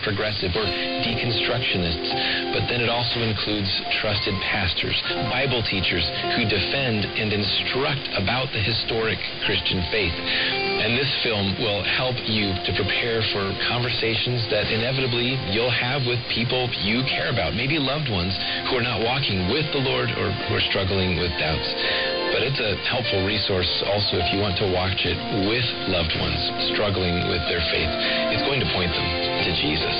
progressive or deconstructionists, but then it also includes trusted pastors, Bible teachers who defend and instruct about the historic Christian faith. And this film will help you to prepare for conversations that inevitably you'll have with people you care about, maybe loved ones who are not walking with the Lord or who are struggling with doubts. But it's a helpful resource also if you want to watch it with loved ones struggling with their faith. It's going to point them to Jesus.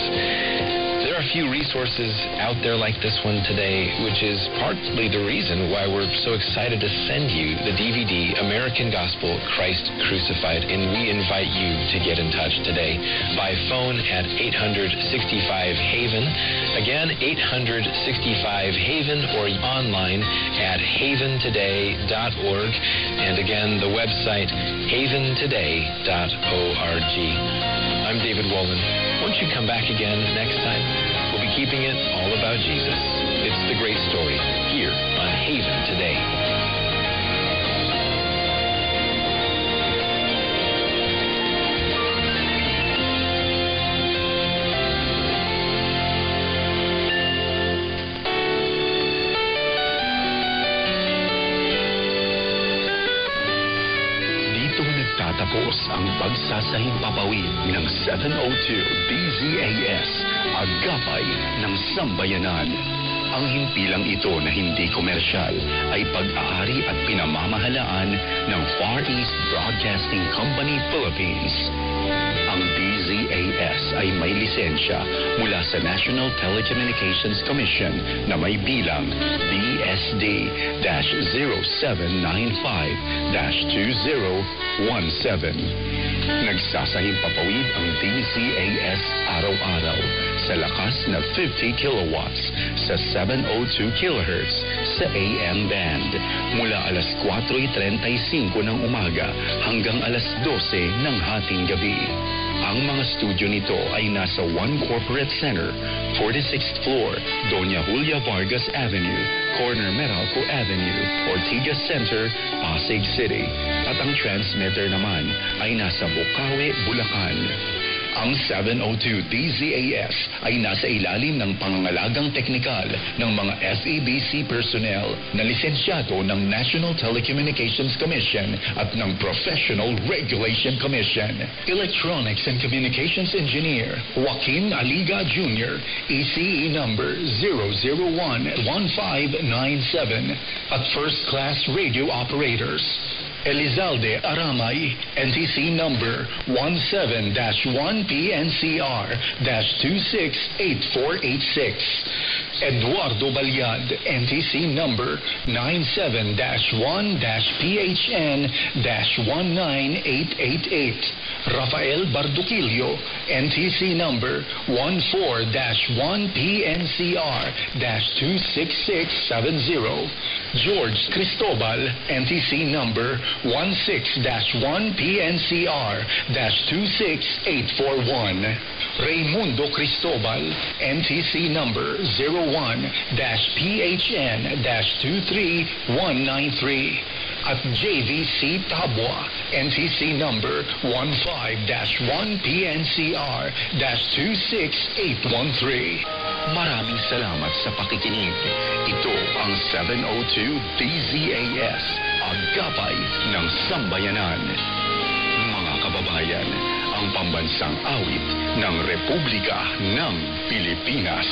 There are a few resources out there like this one today, which is partly the reason why we're so excited to send you the DVD, American Gospel, Christ Crucified, and we invite you to get in touch today by phone at 865-HAVEN. Again, 865-HAVEN, or online at haventoday.org. And again, the website, haventoday.org. I'm David Wolin. Won't you come back again next time? We'll be keeping it all about Jesus. It's the great story here on Haven Today. Tapos ang pagsasahimpapawid ng 702 DZAS, Agapay ng Sambayanan. Ang himpilang ito na hindi komersyal ay pag-aari at pinamamahalaan ng Far East Broadcasting Company Philippines. Ang DZAS ay may lisensya mula sa National Telecommunications Commission na may bilang BSD-0795-2017. Nagsasahimpapawid ang DZAS araw-araw sa lakas na 50 kilowatts sa 702 kHz sa AM band mula alas 4:35 ng umaga hanggang alas 12 ng hating gabi. Ang mga studio nito ay nasa One Corporate Center, 46th floor, Doña Julia Vargas Avenue, corner Meralco Avenue, Ortigas Center, Pasig City. At ang transmitter naman ay nasa Bukawi, Bulacan. Ang 702 DZAS ay nasa ilalim ng pangangalagang teknikal ng mga FEBC personnel na lisensyado ng National Telecommunications Commission at ng Professional Regulation Commission. Electronics and Communications Engineer Joaquin Aliga Jr., ECE number 0011597 at First Class Radio Operators. Elizalde Aramay, NTC number 17-1PNCR-268486. Eduardo Balyad, NTC number 97-1-PHN-19888. Rafael Barduquillo, NTC number 14-1PNCR-26670. George Cristobal, NTC number 16-1PNCR-26841. Raimundo Cristobal, NTC number 01-PHN-23193. At JVC Tabwa, NTC number 15-1PNCR-26813. Maraming salamat sa pakikinig. Ito ang 702 DZAS, Agapay ng Sambayanan. Mga kababayan, ang pambansang awit ng Republika ng Pilipinas.